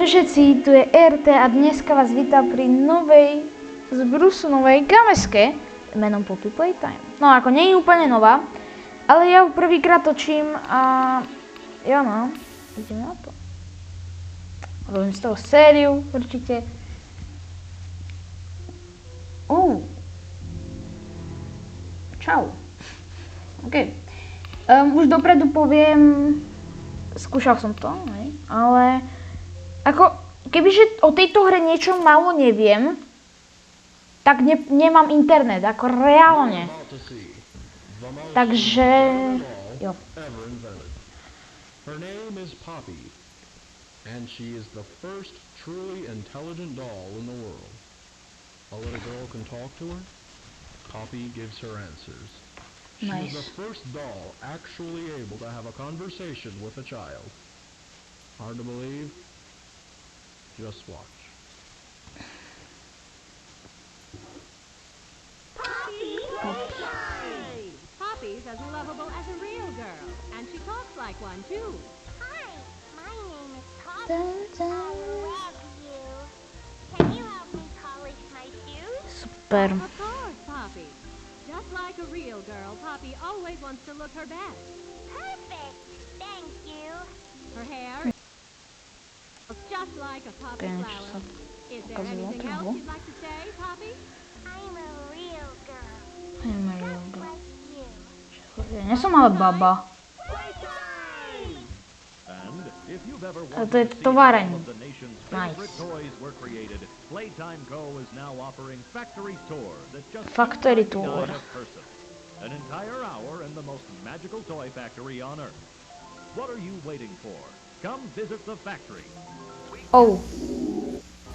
Všetci, tu je RT a dneska vás vítam pri novej zbrusunovej kameske menom Poppy Playtime. No ako nie je úplne nová, ale ja ju prvýkrát točím a ja no, ideme na to. Robím z toho sériu určite. Čau. OK. Už dopredu poviem, skúšal som to, ale ako, kebyže o tejto hre niečo málo neviem, tak nemám internet, ako reálne. Takže, jo. Her name is Poppy, and she is the first truly intelligent doll in the world. A little girl can talk to her. Poppy gives her answers. She is the first doll actually able to have a conversation with a child. Hard to believe? Just watch. Poppy! Poppy's as lovable as a real girl, and she talks like one too. Hi, my name is Poppy. I love you. Can you help me polish my shoes? Super. Of course, Poppy. Just like a real girl, Poppy always wants to look her best. Perfect. Thank you. Her hair is just like a poppy flower. Is there anything else you'd like to say, Poppy? I'm a real girl. Just Like you. Ja nie som ale baba. And if you've ever A wanted to je to see továreň. how some of the nation's Nice. favorite toys were created, Playtime Co. is now offering Factory Tour that's just Factory $2.99 Tour. a person. An entire hour in the most magical toy factory on Earth. What are you waiting for? Come visit the factory.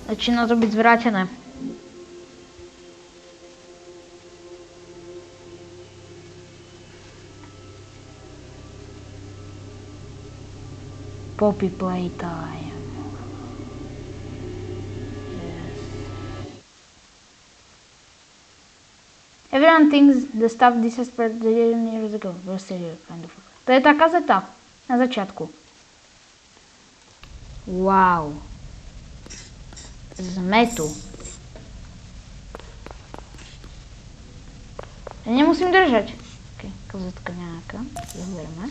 Začína to byť zvrátené. Poppy Playtime. Yes. Everyone thinks the stuff this has spread years ago. Kind of. To je tá kazeta na začiatku. Wow. Sme tu. Ja nemusím držať. Ok, kazetka nejaká. Zoberme.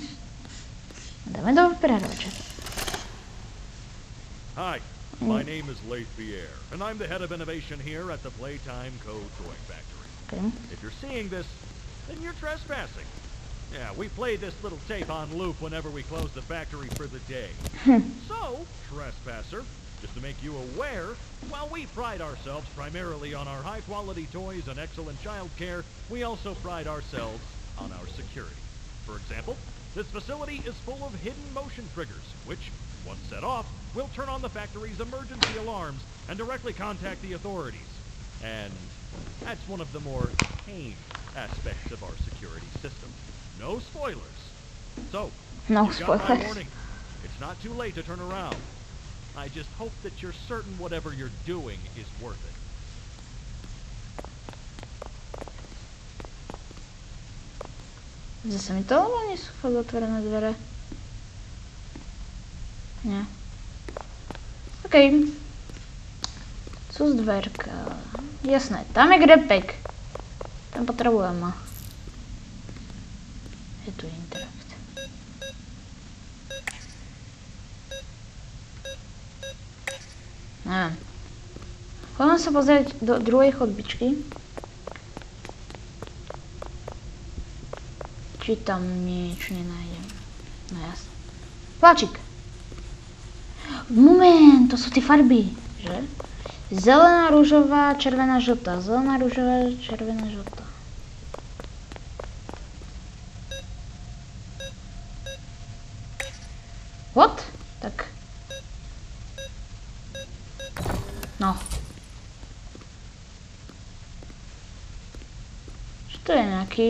Dáme do prehrávača. Hi, my name is Leif Pierre, and I'm the head of innovation here at the Playtime Co. Toy Factory. Okay. If you're seeing this, then you're trespassing. Yeah, we play this little tape on loop whenever we close the factory for the day. So, trespasser, just to make you aware, while we pride ourselves primarily on our high-quality toys and excellent child care, we also pride ourselves on our security. For example, this facility is full of hidden motion triggers, which, once set off, will turn on the factory's emergency alarms and directly contact the authorities. And that's one of the more tame aspects of our security system. No spoilers. So, No you got my spoilers. warning. It's not too late to turn around. I just hope that you're certain whatever you're doing is worth it. Zase mi to, alebo nie sú fakt otvorené dvere? Nie. OK. Sú z dverka. Jasné, tam je grepek. Ten potrebujem. Je tu interakt. Neviem. Chodím sa pozrieť do druhej chodbičky. Či tam niečo nenájdem. No jasne. Pláčik. Moment, to sú tie farby, že? Zelená, ružová, červená, žltá. Zelená, ružová, červená, žltá. What? Tak. No. Čo to je nejaký?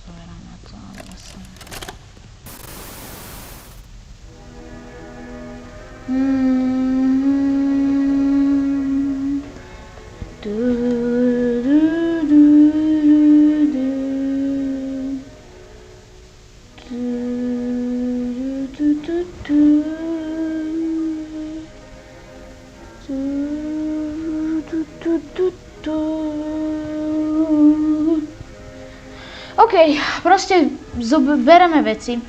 Zoberám na to, ale som... Du, du, du, du. OK, proste bereme veci.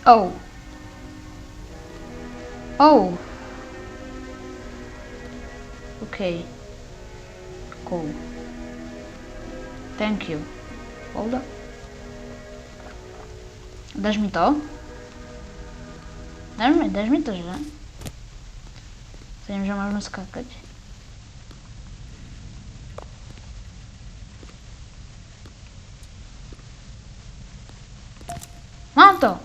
Oh. Oh. OK. Cool. Thank you. Hold up. Dáš mi to? Dáš mi to, že? Viem, že môžeme skákať. Mám to!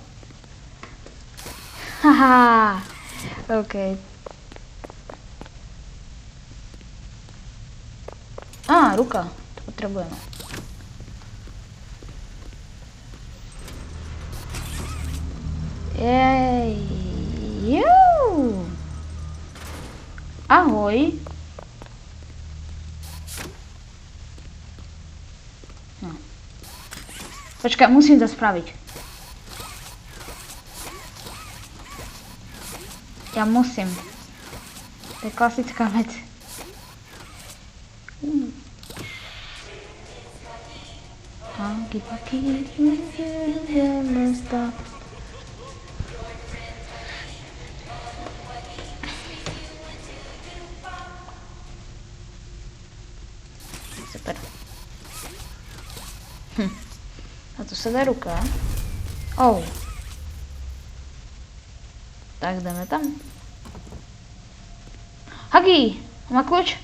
Haha! OK. Ruka. To potrebujeme. Jej! Juuu! Ahoj! No. Počkaj, musím to spraviť. Ja musím. To je klasická vec. Super. A tu sa dá ruka. Oh. Tak jdeme tam. Huggy, má kľúč?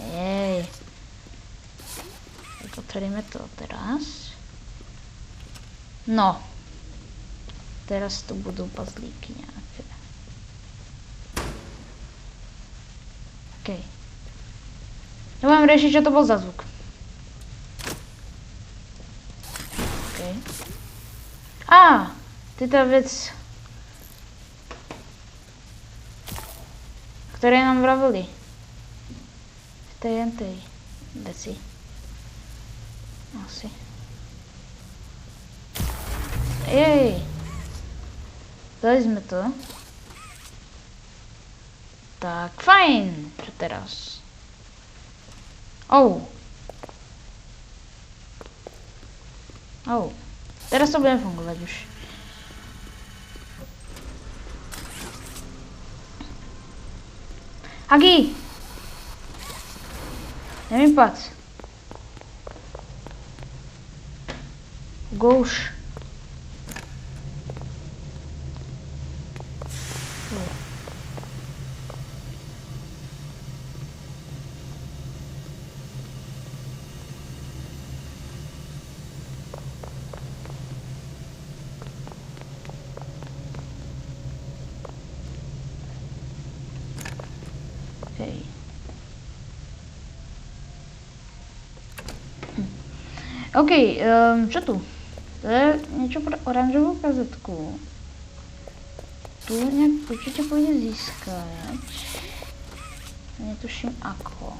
Jej. Otvoríme to teraz. No. Teraz tu budú pazlíky nejaké. OK. Nebudem riešiť, čo to bol za zvuk. OK. To je tá vec, ktoré nám vravili. V tej veci. Asi. Jej. Dali sme to. Tak, fajn. Čo teraz? Oh. Teraz to bude fungovať už. Huggy! Daj mi pac. Gouš. OK, čo tu? To je niečo pre oranžovú kazetku. Tu nejak určite pôjde získať. Netuším ako.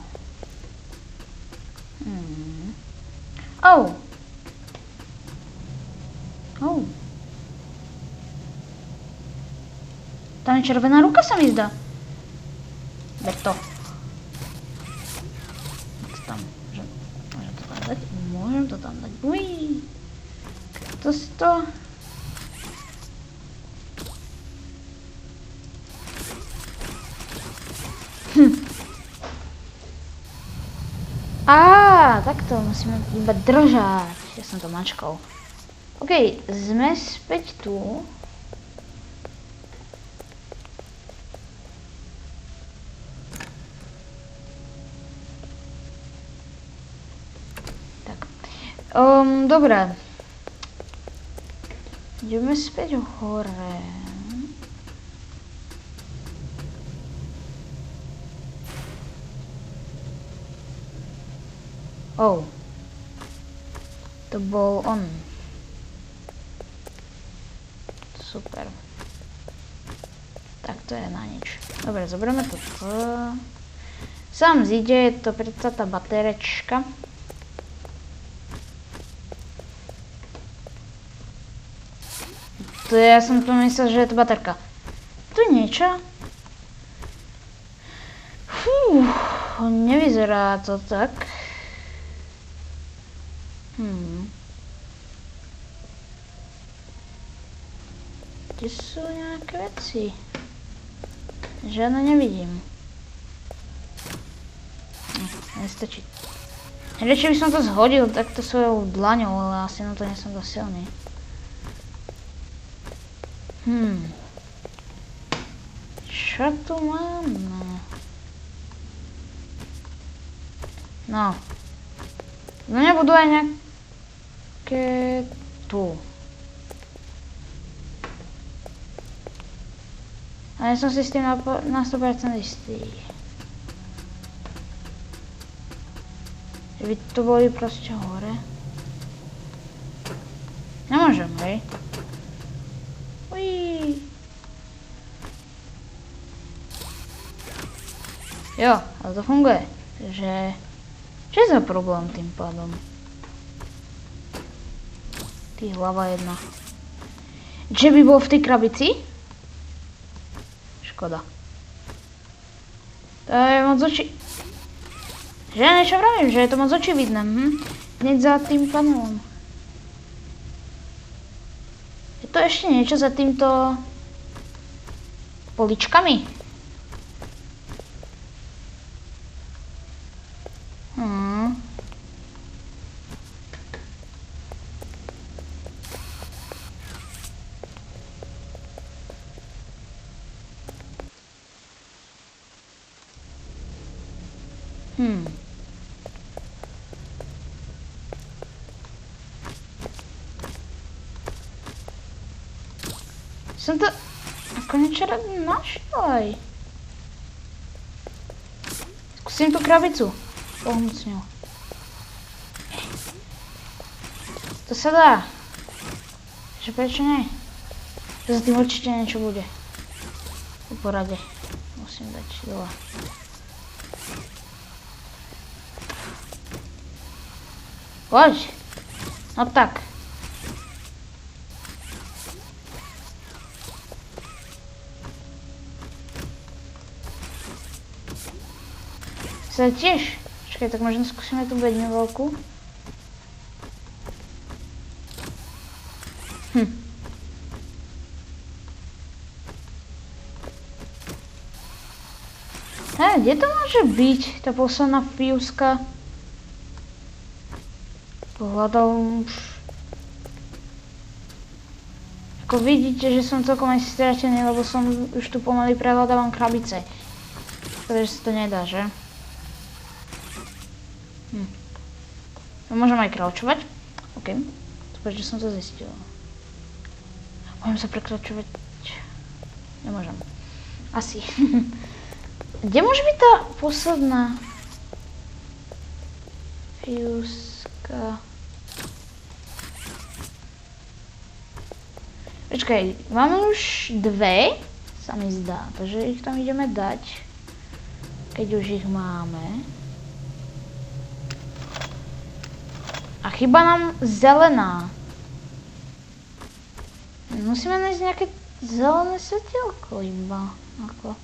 Tam je červená ruka, sa mi zdá. Beto. Môžem to tam dať. Uj. To si to. Takto musíme iba držať. Ja som to mačkal. OK, sme späť tu. Dobre. Ideme späť hore. To bol on. Super. Tak to je na nič. Dobre, zoberieme toto. Sám zíde, je to predsa tá baterečka. to je? Ja som to myslel, že je to baterka. Tu je niečo? Fú, nevyzerá to tak. Kde sú nejaké veci? Žiadne nevidím. Nestačí. Radšej by som to zhodil takto svojou dlaňou, ale asi na to nie som dosť silný. Čo tu máme? No. No nebudú aj nejaké tu. Ale som si s tým na 100% istý. Že by to boli proste hore. Nemôžem, hej? Ují. Jo, ale to funguje. Takže... Čo je za problém tým pádom? Ty hlava jedna. Že by bol v tej krabici? Škoda. To je moc oči... Že ja niečo vravím, že je to moc očividné. Hneď za tým panelom. Je to ešte niečo za týmto... poličkami? Som to ako niečo našiel aj. Skúsim tú krabicu. Pohnúť s ňou. To sa dá. Že prečo nie? Že za tým určite niečo bude. Po porade. Musím dať dole. Poď. No tak. Sa tiež. Čakaj, tak možno skúsime tú bedňu veľkú. Kde to môže byť, tá posledná fúzka? Pohľadal už... Ako vidíte, že som celkom aj stratený, lebo som už tu pomaly prehľadávam krabice. Takže sa to nedá, že? Môžem aj kraučovať. OK. Super, že som to zistil. Môžem sa prekračovať. Nemôžem. Asi. Kde môže byť tá posledná fúzka? Počkaj, máme už dve, sa mi zdá, takže ich tam ideme dať, keď už ich máme. A chyba nám zelená. Musíme nájsť nejaké zelené svetielko iba. Ako?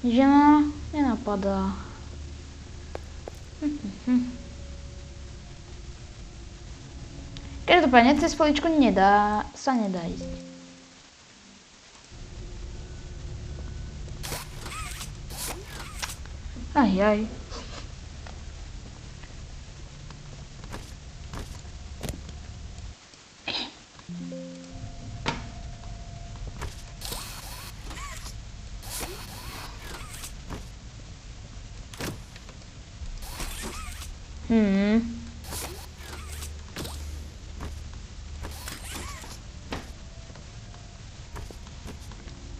Nič ma nenapadá. Každopádne cez poličku sa nedá ísť. Ajaj.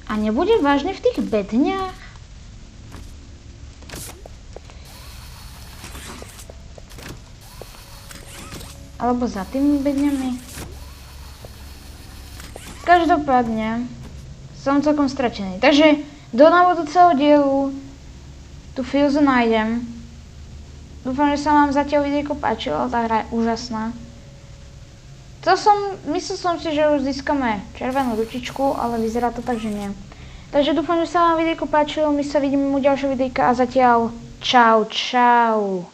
A nebude vážne v tých bedniach? Alebo za tými bedňami? Každopádne som celkom stratený. Takže do návodúceho dielu tú fúzu nájdem. Dúfam, že sa vám zatiaľ videjko páčilo, tá hra je úžasná. Myslel som si, že už získame červenú ručičku, ale vyzerá to tak, že nie. Takže dúfam, že sa vám videjko páčilo, my sa vidíme u ďalšieho videjka a zatiaľ čau, čau.